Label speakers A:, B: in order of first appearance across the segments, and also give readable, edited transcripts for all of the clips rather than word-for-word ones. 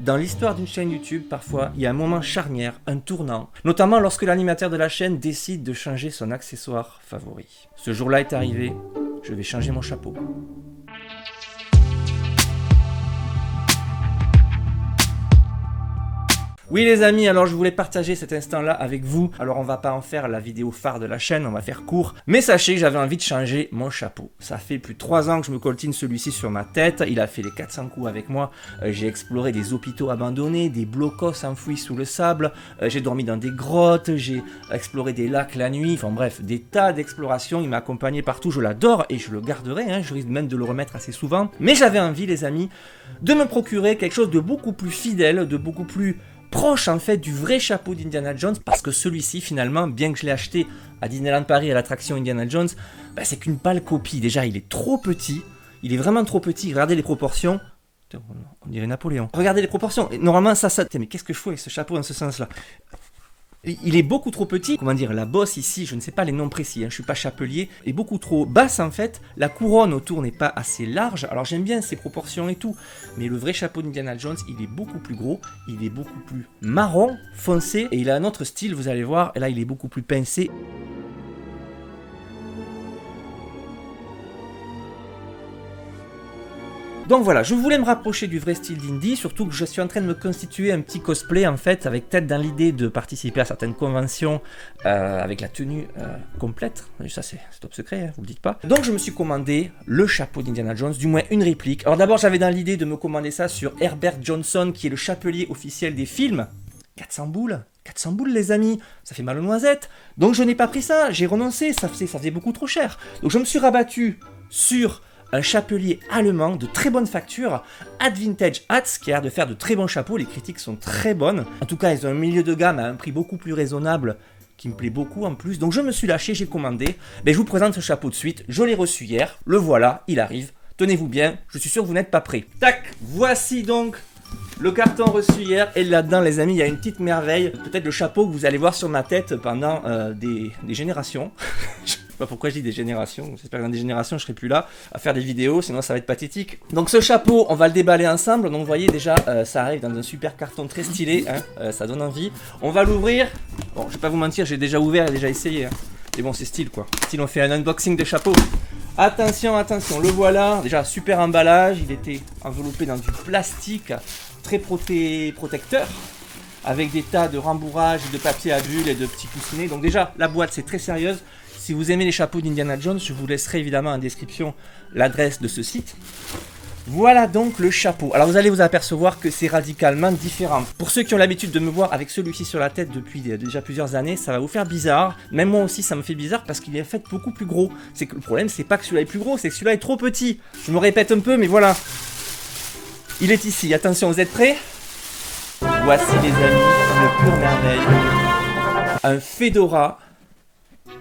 A: Dans l'histoire d'une chaîne YouTube, parfois, il y a un moment charnière, un tournant, notamment lorsque l'animateur de la chaîne décide de changer son accessoire favori. Ce jour-là est arrivé, je vais changer mon chapeau. Oui les amis, alors je voulais partager cet instant-là avec vous. Alors on va pas en faire la vidéo phare de la chaîne, on va faire court. Mais sachez que j'avais envie de changer mon chapeau. Ça fait plus de 3 ans que je me coltine celui-ci sur ma tête. Il a fait les 400 coups avec moi. J'ai exploré des hôpitaux abandonnés, des blocos enfouis sous le sable. J'ai dormi dans des grottes, j'ai exploré des lacs la nuit. Enfin bref, des tas d'explorations. Il m'a accompagné partout, je l'adore et je le garderai. Je risque même de le remettre assez souvent. Mais j'avais envie les amis de me procurer quelque chose de beaucoup plus fidèle, de beaucoup plus proche en fait du vrai chapeau d'Indiana Jones, parce que celui-ci finalement, bien que je l'ai acheté à Disneyland Paris à l'attraction Indiana Jones, c'est qu'une pâle copie. Déjà il est trop petit, il est vraiment trop petit, regardez les proportions, on dirait Napoléon. Regardez les proportions, et normalement ça, mais qu'est-ce que je fais avec ce chapeau dans ce sens-là? Il est beaucoup trop petit, comment dire, la bosse ici, je ne sais pas les noms précis, je ne suis pas chapelier, est beaucoup trop basse en fait, la couronne autour n'est pas assez large, alors j'aime bien ses proportions et tout, mais le vrai chapeau d'Indiana Jones, il est beaucoup plus gros, il est beaucoup plus marron, foncé, et il a un autre style, vous allez voir, et là il est beaucoup plus pincé. Donc voilà, je voulais me rapprocher du vrai style d'Indy, surtout que je suis en train de me constituer un petit cosplay en fait, avec peut-être dans l'idée de participer à certaines conventions avec la tenue complète. Ça c'est top secret, vous le dites pas. Donc je me suis commandé le chapeau d'Indiana Jones, du moins une réplique. Alors d'abord j'avais dans l'idée de me commander ça sur Herbert Johnson, qui est le chapelier officiel des films. 400 boules les amis, ça fait mal aux noisettes. Donc je n'ai pas pris ça, j'ai renoncé, ça faisait beaucoup trop cher. Donc je me suis rabattu sur un chapelier allemand de très bonne facture, Ad Vintage Hats, qui a l'air de faire de très bons chapeaux, les critiques sont très bonnes. En tout cas, ils ont un milieu de gamme à un prix beaucoup plus raisonnable, qui me plaît beaucoup en plus. Donc je me suis lâché, j'ai commandé. Je vous présente ce chapeau de suite, je l'ai reçu hier, le voilà, il arrive. Tenez-vous bien, je suis sûr que vous n'êtes pas prêts. Tac, voici donc le carton reçu hier, et là-dedans les amis, il y a une petite merveille, peut-être le chapeau que vous allez voir sur ma tête pendant des générations. Je sais pas pourquoi je dis des générations, j'espère que dans des générations je serai plus là à faire des vidéos, sinon ça va être pathétique. Donc ce chapeau, on va le déballer ensemble, donc vous voyez déjà, ça arrive dans un super carton très stylé, ça donne envie. On va l'ouvrir, bon je vais pas vous mentir, j'ai déjà ouvert et déjà essayé, mais bon c'est style quoi, style on fait un unboxing de chapeau. Attention, attention, le voilà, déjà super emballage, il était enveloppé dans du plastique très protecteur, avec des tas de rembourrages, de papier à bulles et de petits coussinets. Donc déjà, la boîte c'est très sérieuse. Si vous aimez les chapeaux d'Indiana Jones, je vous laisserai évidemment en description l'adresse de ce site. Voilà donc le chapeau. Alors vous allez vous apercevoir que c'est radicalement différent. Pour ceux qui ont l'habitude de me voir avec celui-ci sur la tête depuis déjà plusieurs années, ça va vous faire bizarre. Même moi aussi ça me fait bizarre parce qu'il est en fait beaucoup plus gros. C'est que le problème c'est pas que celui-là est plus gros, c'est que celui-là est trop petit. Je me répète un peu mais voilà. Il est ici, attention, vous êtes prêts? Voici les amis, une pure merveille. Un fedora,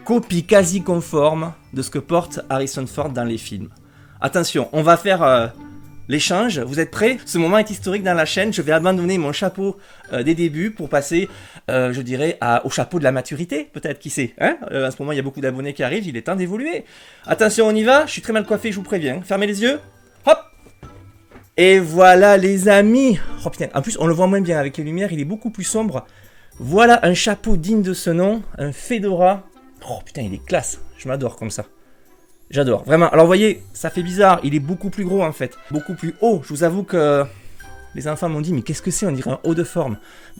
A: copie quasi conforme de ce que porte Harrison Ford dans les films. Attention, on va faire l'échange, vous êtes prêts? Ce moment est historique dans la chaîne, je vais abandonner mon chapeau des débuts pour passer, je dirais, au chapeau de la maturité, peut-être, qui sait, hein? À ce moment, il y a beaucoup d'abonnés qui arrivent, il est temps d'évoluer. Attention, on y va, je suis très mal coiffé, je vous préviens. Fermez les yeux, hop! Et voilà les amis. Oh putain, en plus on le voit moins bien avec les lumières, il est beaucoup plus sombre. Voilà un chapeau digne de ce nom, un fedora. Oh putain, il est classe, je m'adore comme ça. J'adore, vraiment. Alors vous voyez, ça fait bizarre, il est beaucoup plus gros en fait, beaucoup plus haut. Je vous avoue que les enfants m'ont dit, mais qu'est-ce que c'est? On dirait un haut de forme.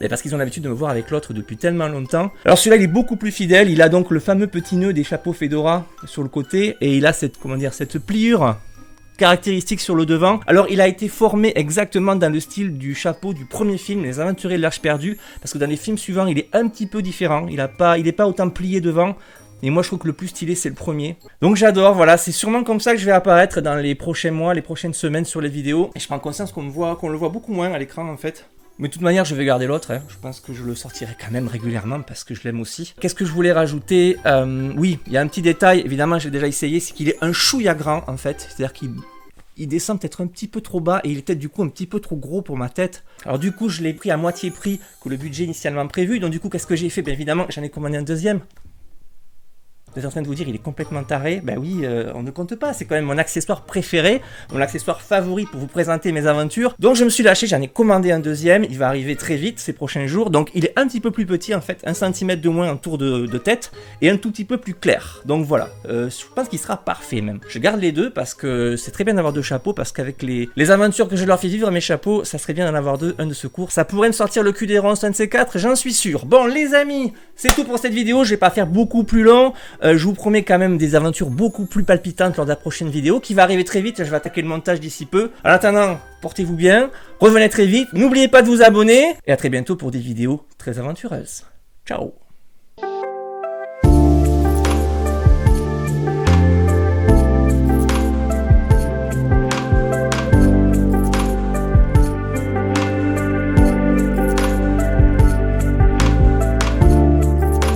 A: Parce qu'ils ont l'habitude de me voir avec l'autre depuis tellement longtemps. Alors celui-là, il est beaucoup plus fidèle, il a donc le fameux petit nœud des chapeaux fedora sur le côté, et il a cette, comment dire, cette pliure caractéristique sur le devant. Alors il a été formé exactement dans le style du chapeau du premier film, Les Aventuriers de l'Arche perdue, parce que dans les films suivants il est un petit peu différent, il est pas autant plié devant, et moi je trouve que le plus stylé c'est le premier. Donc j'adore, voilà, c'est sûrement comme ça que je vais apparaître dans les prochains mois, les prochaines semaines sur les vidéos, et je prends conscience qu'on le voit beaucoup moins à l'écran en fait. Mais de toute manière, je vais garder l'autre, je pense que je le sortirai quand même régulièrement parce que je l'aime aussi. Qu'est-ce que je voulais rajouter? Oui, il y a un petit détail, évidemment j'ai déjà essayé, c'est qu'il est un chouïa grand en fait, c'est-à-dire qu'il descend peut-être un petit peu trop bas et il est peut-être du coup un petit peu trop gros pour ma tête. Alors du coup, je l'ai pris à moitié prix que le budget initialement prévu, donc du coup, qu'est-ce que j'ai fait? Bien évidemment, j'en ai commandé un deuxième. Vous êtes en train de vous dire, il est complètement taré. Ben oui, on ne compte pas, c'est quand même mon accessoire préféré, mon accessoire favori pour vous présenter mes aventures. Donc je me suis lâché, j'en ai commandé un deuxième, il va arriver très vite ces prochains jours. Donc il est un petit peu plus petit en fait, 1 cm de moins en tour de tête et un tout petit peu plus clair. Donc voilà, je pense qu'il sera parfait même. Je garde les deux parce que c'est très bien d'avoir 2 chapeaux, parce qu'avec les aventures que je leur fais vivre mes chapeaux, ça serait bien d'en avoir 2, un de secours. Ça pourrait me sortir le cul des ronces, un de ces 4, j'en suis sûr. Bon les amis, c'est tout pour cette vidéo, je vais pas faire beaucoup plus long. Je vous promets quand même des aventures beaucoup plus palpitantes lors de la prochaine vidéo qui va arriver très vite. Je vais attaquer le montage d'ici peu. En attendant, portez-vous bien, revenez très vite, n'oubliez pas de vous abonner et à très bientôt pour des vidéos très aventureuses. Ciao.